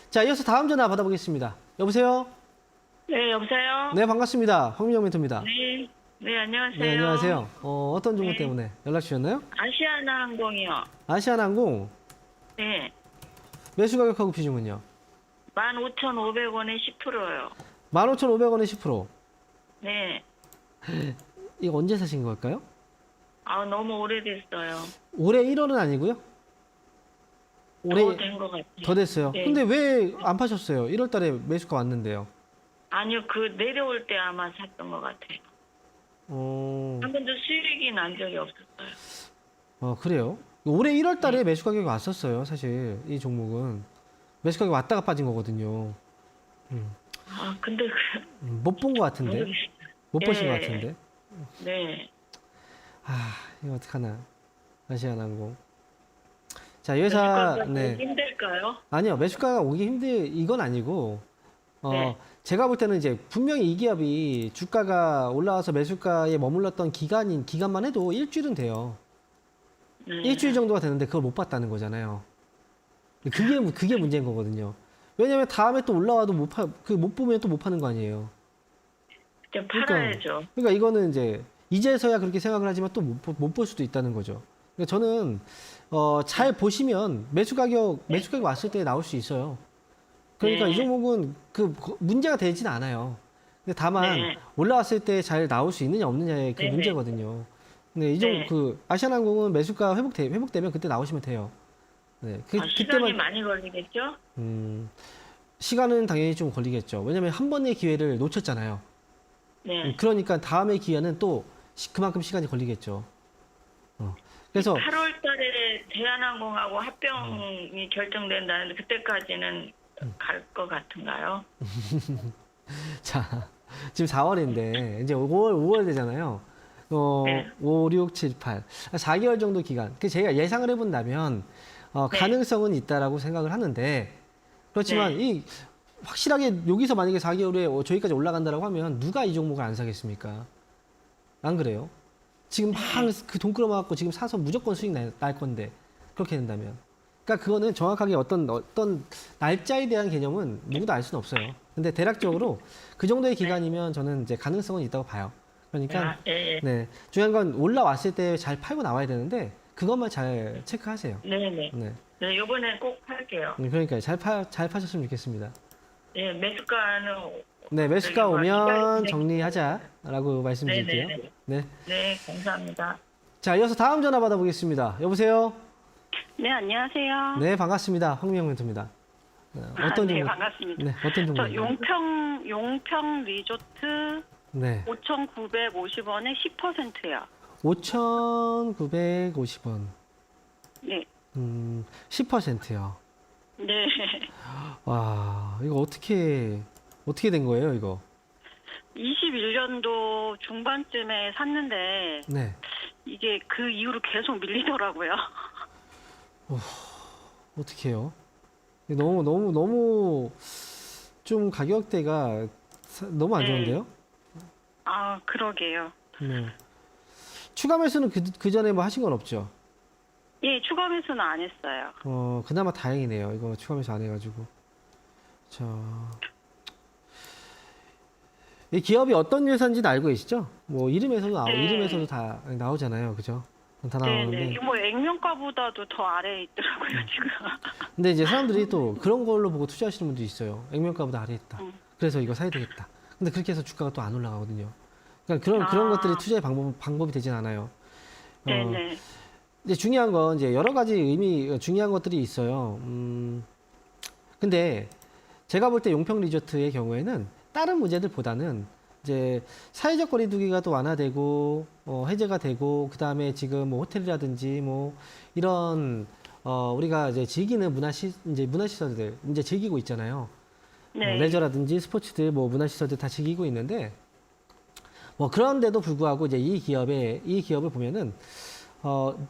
자, 이어서 다음 전화 받아보겠습니다. 여보세요? 네, 여보세요? 네, 반갑습니다. 황민영 멘토입니다. 네. 네, 안녕하세요. 네, 안녕하세요. 어떤 종목 네. 때문에 연락 주셨나요? 아시아나항공이요. 아시아나항공 네. 매수 가격하고 비중은요? 15,500원에 10%요. 15,500원에 10%. 네. 이거 언제 사신 걸까요? 너무 오래됐어요. 올해 1월은 아니고요? 올해 더 된 것 같아요. 더 됐어요. 네. 근데 왜 안 파셨어요? 1월 달에 매수가 왔는데요. 아니요, 그 내려올 때 아마 샀던 것 같아요. 한 번도 수익이 난 적이 없었어요. 그래요? 올해 1월 달에 네. 매수 가격이 왔었어요. 사실 이 종목은 매수 가격이 왔다가 빠진 거거든요. 근데 못 본 것 같은데? 모르겠어요. 못 보신 것 예. 같은데? 네. 이거 어떡하나. 아시아나항공. 자, 이 회사, 매수가가 네. 힘들까요? 아니요, 매수가가 오기 이건 아니고, 네. 제가 볼 때는 이제 분명히 이 기업이 주가가 올라와서 매수가에 머물렀던 기간만 해도 일주일은 돼요. 네. 일주일 정도가 되는데 그걸 못 봤다는 거잖아요. 그게 문제인 거거든요. 왜냐면 다음에 또 올라와도 못 보면 또 못 파는 거 아니에요. 좀 팔아야죠. 그러니까 이거는 이제서야 그렇게 생각을 하지만 또 못 볼 수도 있다는 거죠. 그러니까 저는 잘 보시면 매수 가격이 왔을 때 나올 수 있어요. 그러니까 네. 이 종목은 문제가 되진 않아요. 근데 다만 네. 올라왔을 때 잘 나올 수 있느냐 없느냐의 그 네. 문제거든요. 근데 이 종목 네. 아시아나항공은 매수가 회복되면 그때 나오시면 돼요. 네, 시간이 그때만 많이 걸리겠죠? 시간은 당연히 좀 걸리겠죠. 왜냐면 한 번의 기회를 놓쳤잖아요. 네. 그러니까 다음의 기회는 또 그만큼 시간이 걸리겠죠. 그래서 8월 달에 대한항공하고 합병이 결정된다는데 그때까지는 갈 것 같은가요? 자, 지금 4월인데 이제 5월 되잖아요. 네. 5, 6, 7, 8. 4개월 정도 기간. 제가 예상을 해본다면 네. 가능성은 있다라고 생각을 하는데 그렇지만 네. 확실하게 여기서 만약에 4개월 후에 저기까지 올라간다라고 하면 누가 이 종목을 안 사겠습니까? 안 그래요? 지금 막 그 돈 끌어모아갖고 지금 사서 무조건 수익 날 건데 그렇게 된다면. 그러니까 그거는 정확하게 어떤 날짜에 대한 개념은 누구도 알 수는 없어요. 근데 대략적으로 그 정도의 기간이면 저는 이제 가능성은 있다고 봐요. 그러니까 네. 네, 중요한 건 올라왔을 때 잘 팔고 나와야 되는데 그것만 잘 체크하세요. 네네. 네, 네, 이번엔 꼭 팔게요. 그러니까 잘 파셨으면 좋겠습니다. 네, 매수가는 네, 매수가 저기 오면 네. 정리하자라고 말씀드릴게요. 네네네. 네, 네, 감사합니다. 자 이어서 다음 전화 받아보겠습니다. 여보세요. 네, 안녕하세요. 네, 반갑습니다. 황미영 멘토입니다. 어떤 네, 종목? 반갑습니다. 네, 어떤 저 종목? 용평 리조트 네, 5,950원에 10%요. 5,950원. 네. 10%요. 네. 와, 이거 어떻게 된 거예요, 이거? 21년도 중반쯤에 샀는데 네. 이게 그 이후로 계속 밀리더라고요. 어떻게 해요? 너무 좀 가격대가 너무 안 네. 좋은데요? 아, 그러게요. 네. 추가 매수는 그 전에 뭐 하신 건 없죠? 예, 추가 매수는 안 했어요. 그나마 다행이네요. 이거 추가 매수 안 해가지고. 자. 이 기업이 어떤 회사인지는 알고 계시죠? 뭐 이름에서도 네. 이름에서도 다 나오잖아요. 그죠? 다 나오는데. 네네. 뭐 액면가보다도 더 아래에 있더라고요, 지금. 근데 이제 사람들이 또 그런 걸로 보고 투자하시는 분도 있어요. 액면가보다 아래에 있다. 그래서 이거 사야 되겠다. 근데 그렇게 해서 주가가 또 안 올라가거든요. 그러니까 그런 것들이 투자의 방법이 되진 않아요. 네네. 이제 중요한 건 이제 여러 가지 중요한 것들이 있어요. 근데 제가 볼 때 용평 리조트의 경우에는 다른 문제들보다는 이제 사회적 거리두기가 또 완화되고 해제가 되고 그다음에 지금 뭐 호텔이라든지 뭐 이런 우리가 이제 즐기는 이제 문화시설들 이제 즐기고 있잖아요. 네. 레저라든지 스포츠들 뭐 문화시설들 다 즐기고 있는데 뭐 그런데도 불구하고 이제 이 기업을 보면은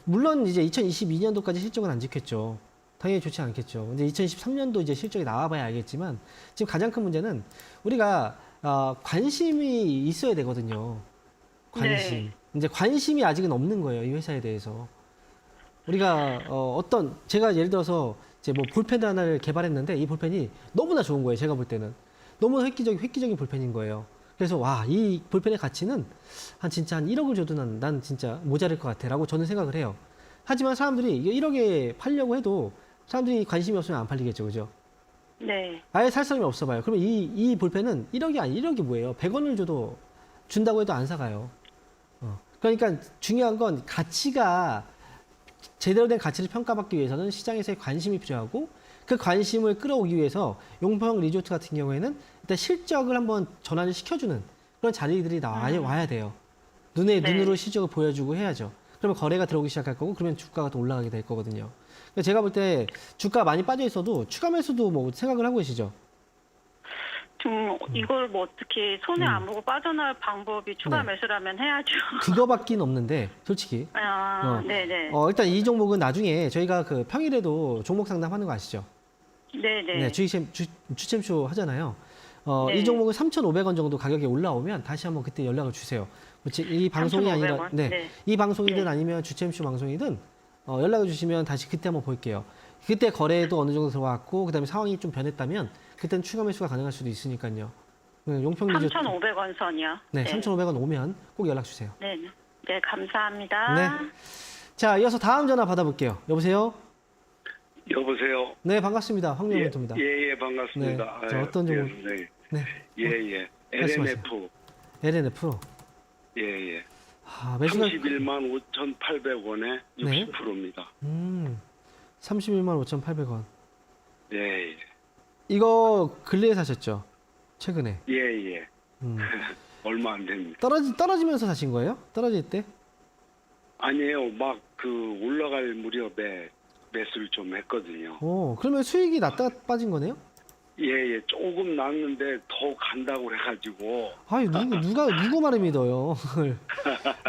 물론 이제 2022년도까지 실적은 안 지켰죠. 당연히 좋지 않겠죠. 근데 2023년도 이제 실적이 나와봐야 알겠지만 지금 가장 큰 문제는 우리가 관심이 있어야 되거든요. 관심. 네. 이제 관심이 아직은 없는 거예요. 이 회사에 대해서. 우리가 제가 예를 들어서 이제 뭐 볼펜 하나를 개발했는데 이 볼펜이 너무나 좋은 거예요. 제가 볼 때는 너무 획기적인 볼펜인 거예요. 그래서 와, 이 볼펜의 가치는 진짜 한 1억을 줘도 난 진짜 모자랄 것 같아라고 저는 생각을 해요. 하지만 사람들이 이게 1억에 팔려고 해도 사람들이 관심이 없으면 안 팔리겠죠, 그죠? 네. 아예 살 사람이 없어 봐요. 그러면 이 볼펜은 1억이 뭐예요? 100원을 줘도 준다고 해도 안 사가요. 그러니까 중요한 건 가치가 제대로 된 가치를 평가받기 위해서는 시장에서의 관심이 필요하고 그 관심을 끌어오기 위해서 용평 리조트 같은 경우에는 일단 실적을 한번 전환을 시켜주는 그런 자리들이 와야 돼요. 네. 눈으로 실적을 보여주고 해야죠. 그러면 거래가 들어오기 시작할 거고 그러면 주가가 또 올라가게 될 거거든요. 그러니까 제가 볼 때 주가 많이 빠져 있어도 추가 매수도 뭐 생각을 하고 계시죠? 좀 이걸 뭐 어떻게 손에 안 보고 빠져나올 방법이 추가 네. 매수라면 해야죠. 그거밖에 없는데 솔직히 네네. 일단 이 종목은 나중에 저희가 그 평일에도 종목 상담하는 거 아시죠? 네네. 네, 주챔쇼 하잖아요. 네. 이 종목은 3,500원 정도 가격이 올라오면 다시 한번 그때 연락을 주세요. 이 방송이 아니라 3,500원? 네, 네. 이 방송이든 네. 아니면 주챔쇼 방송이든 연락을 주시면 다시 그때 한번 볼게요. 그때 거래도 어느 정도 들어왔고 그다음에 상황이 좀 변했다면 그때는 추가 매수가 가능할 수도 있으니까요. 용평 리조트 3,500원 선이요. 네, 3,500원 오면 꼭 연락 주세요. 네. 네, 감사합니다. 네. 자, 이어서 다음 전화 받아볼게요. 여보세요? 여보세요. 네, 반갑습니다. 황미영 멘토입니다. 예, 반갑습니다. 네. 자, 어떤 종목? 선생님. 네, 예. 말씀하세요. LNF. LNF. 예. 매수가 31만 5,800원에 네. 60%입니다. 31만 5,800원. 예. 이거 근래에 사셨죠? 최근에. 예. 음. 얼마 안 됩니다. 떨어지면서 사신 거예요? 떨어질 때? 아니에요. 막 올라갈 무렵에 매수를 좀 했거든요. 그러면 수익이 났다가 빠진 거네요? 예. 조금 났는데 더 간다고 그래가지고. 아유, 누구 말을 믿어요?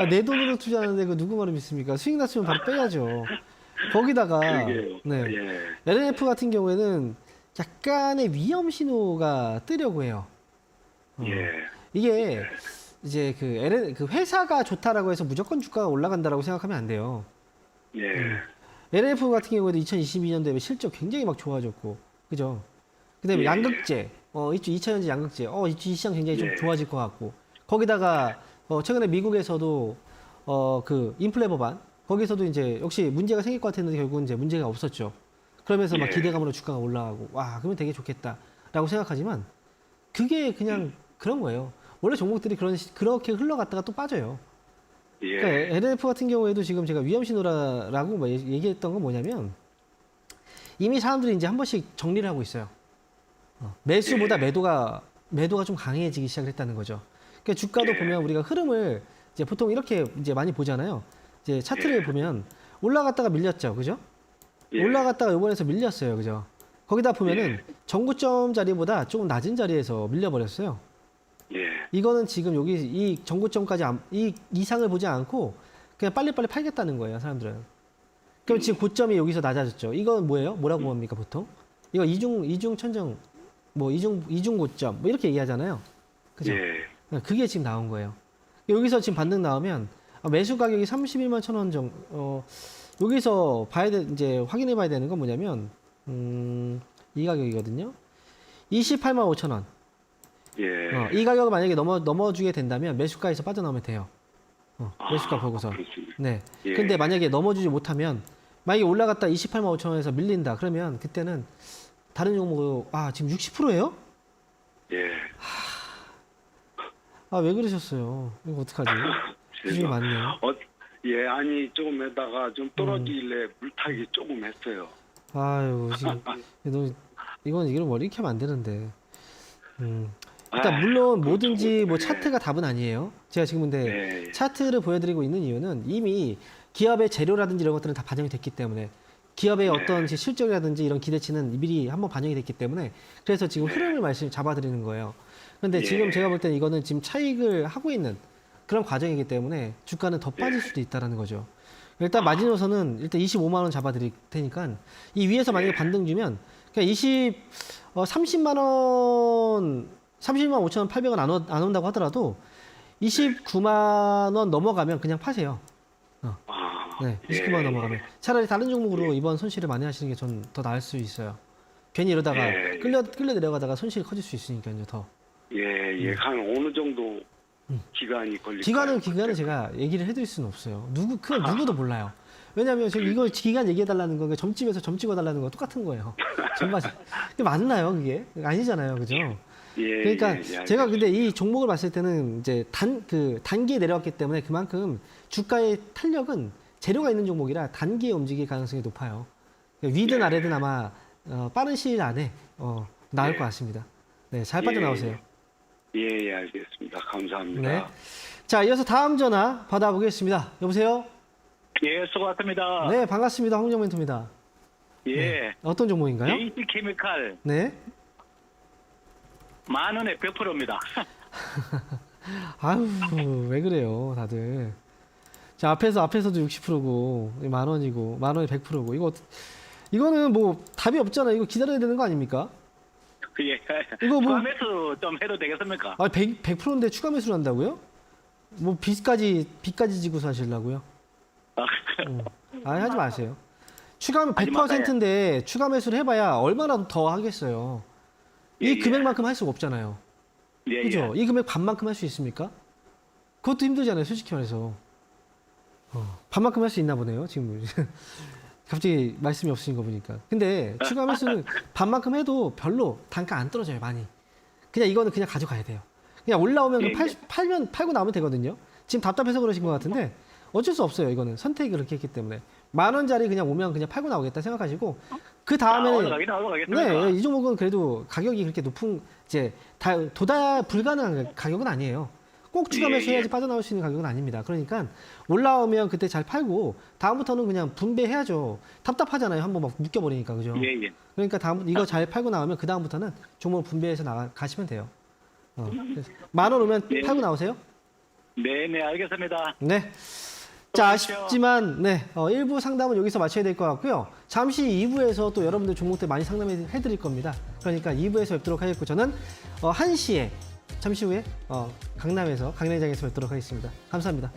내 돈으로 투자하는데 그 누구 말을 믿습니까? 수익 났으면 바로 빼야죠. 거기다가, 그러게요. 네. 예. LNF 같은 경우에는 약간의 위험 신호가 뜨려고 해요. 예. 이게 이제 그 회사가 좋다라고 해서 무조건 주가가 올라간다라고 생각하면 안 돼요. 예. LNF 같은 경우에도 2022년도에 실적 굉장히 막 좋아졌고, 그죠? 그다음에 예. 양극재, 2차전지 양극재, 이 시장 굉장히 좀 예. 좋아질 것 같고, 거기다가 최근에 미국에서도 그 인플레 법안 거기서도 이제 역시 문제가 생길 것 같았는데 결국은 이제 문제가 없었죠. 그러면서 막 예. 기대감으로 주가가 올라가고, 와, 그러면 되게 좋겠다라고 생각하지만 그게 그냥 그런 거예요. 원래 종목들이 그렇게 흘러갔다가 또 빠져요. 예. 그러니까 LNF 같은 경우에도 지금 제가 위험 신호라고 뭐 얘기했던 건 뭐냐면 이미 사람들이 이제 한 번씩 정리를 하고 있어요. 매수보다 매도가 좀 강해지기 시작했다는 거죠. 그러니까 주가도 보면 우리가 흐름을 이제 보통 이렇게 이제 많이 보잖아요. 이제 차트를 보면 올라갔다가 밀렸죠, 그죠? 예. 올라갔다가 요번에서 밀렸어요, 그죠? 거기다 보면은 정고점 자리보다 조금 낮은 자리에서 밀려버렸어요. 예. 이거는 지금 여기 이 정고점까지 이 이상을 보지 않고 그냥 빨리빨리 팔겠다는 거예요, 사람들은. 그럼 지금 고점이 여기서 낮아졌죠. 이건 뭐예요? 뭐라고 봅니까, 보통? 이거 이중 천정, 뭐 이중 고점, 뭐 이렇게 얘기하잖아요. 그죠? 예. 그게 지금 나온 거예요. 여기서 지금 반등 나오면 매수 가격이 31만 1,000원 정도, 여기서 이제 확인해 봐야 되는 건 뭐냐면, 이 가격이거든요. 28만 5,000원. 예. 이 가격을 만약에 넘어주게 된다면 매수가에서 빠져나오면 돼요. 매수가 보고서. 그렇습니다. 네. 예. 근데 만약에 넘어주지 못하면, 만약에 올라갔다 28만 5천 원에서 밀린다. 그러면 그때는 다른 종목으로, 지금 60%예요? 예. 왜 그러셨어요? 이거 어떡하지? 비중이 많네요. 예, 아니 조금 했다가 좀 떨어지길래 물타기 조금 했어요. 아유, 지금 이건 뭐 이렇게 하면 안 되는데. 일단 아, 물론 그렇죠. 뭐든지 뭐 네. 차트가 답은 아니에요. 제가 지금 근데 네. 차트를 보여드리고 있는 이유는 이미 기업의 재료라든지 이런 것들은 다 반영이 됐기 때문에 기업의 어떤 실적이라든지 이런 기대치는 미리 한번 반영이 됐기 때문에 그래서 지금 흐름을 잡아드리는 거예요. 그런데 예. 지금 제가 볼 때는 이거는 지금 차익을 하고 있는 그런 과정이기 때문에 주가는 더 빠질 수도 있다는 거죠. 일단 마지노선은 일단 25만 원 잡아드릴 테니까 이 위에서 만약에 반등 주면 그러니까 30만 원, 30만 5천 원, 800원 안 온다고 하더라도 29만 원 넘어가면 그냥 파세요. 네, 29만 원 넘어가면 차라리 다른 종목으로 이번 손실을 많이 하시는 게 전 더 나을 수 있어요. 괜히 이러다가 끌려 내려가다가 손실이 커질 수 있으니까요. 더. 예, 한 어느 정도 기간이 걸릴까요? 기간은 제가 얘기를 해드릴 수는 없어요. 누구도 몰라요. 왜냐하면 제가 이걸 기간 얘기해달라는 건 점집에서 점 찍어달라는 거 똑같은 거예요. 전반이. 그게 맞나요, 그게? 아니잖아요, 그죠? 예, 그러니까 예, 제가 근데 이 종목을 봤을 때는 이제 단기에 내려왔기 때문에 그만큼 주가의 탄력은 재료가 있는 종목이라 단기에 움직일 가능성이 높아요. 위든 아래든 아마 빠른 시일 안에 나올 것 같습니다. 네, 잘 빠져나오세요. 예, 알겠습니다. 감사합니다. 네. 자, 이어서 다음 전화 받아보겠습니다. 여보세요? 예, 수고하셨습니다. 네, 반갑습니다. 홍정 멘토입니다. 예. 어떤 종목인가요? JC 케미칼 네. 10,000원에 100%입니다. 아유, 왜 그래요, 다들. 자, 앞에서도 60%고, 10,000원이고, 10,000원에 100%고, 이거는 뭐 답이 없잖아요. 이거 기다려야 되는 거 아닙니까? 예. 이거 뭐- 추가 매수 좀 해도 되겠습니까? 100%인데 추가 매수를 한다고요? 뭐 빚까지 지고서 하시려고요? 하지 마세요. 추가하면 하지 100%인데 추가 매수를 해봐야 얼마나 더 하겠어요. 이 예, 예. 금액만큼 할 수가 없잖아요. 예, 그죠? 이 금액 반만큼 할 수 있습니까? 그것도 힘들잖아요, 솔직히 말해서. 반만큼 할 수 있나 보네요, 지금. 갑자기 말씀이 없으신 거 보니까. 근데 추가 매수는 반만큼 해도 별로 단가 안 떨어져요, 많이. 그냥 이거는 그냥 가져가야 돼요. 그냥 올라오면 예, 팔고 나오면 되거든요. 지금 답답해서 그러신 것 같은데 어쩔 수 없어요, 이거는. 선택이 그렇게 했기 때문에. 10,000원짜리 그냥 오면 그냥 팔고 나오겠다 생각하시고 그 다음에는 올라가겠습니까? 네, 이 종목은 그래도 가격이 그렇게 높은 이제 도달 불가능한 가격은 아니에요. 꼭 추가 예, 매수해야지 예. 빠져나올 수 있는 가격은 아닙니다. 그러니까 올라오면 그때 잘 팔고 다음부터는 그냥 분배해야죠. 답답하잖아요. 한번 막 묶여버리니까 그죠? 예, 예. 그러니까 이거 잘 팔고 나오면 그 다음부터는 종목 분배해서 가시면 돼요. 그래서 10,000원 오면 예. 팔고 나오세요. 네, 네, 알겠습니다. 네. 자, 수고하십시오. 아쉽지만, 네, 1부 상담은 여기서 마쳐야 될 것 같고요. 잠시 2부에서 또 여러분들 종목들 많이 상담해 드릴 겁니다. 그러니까 2부에서 뵙도록 하겠고, 저는 1시에, 잠시 후에, 강남에서, 강남장에서 뵙도록 하겠습니다. 감사합니다.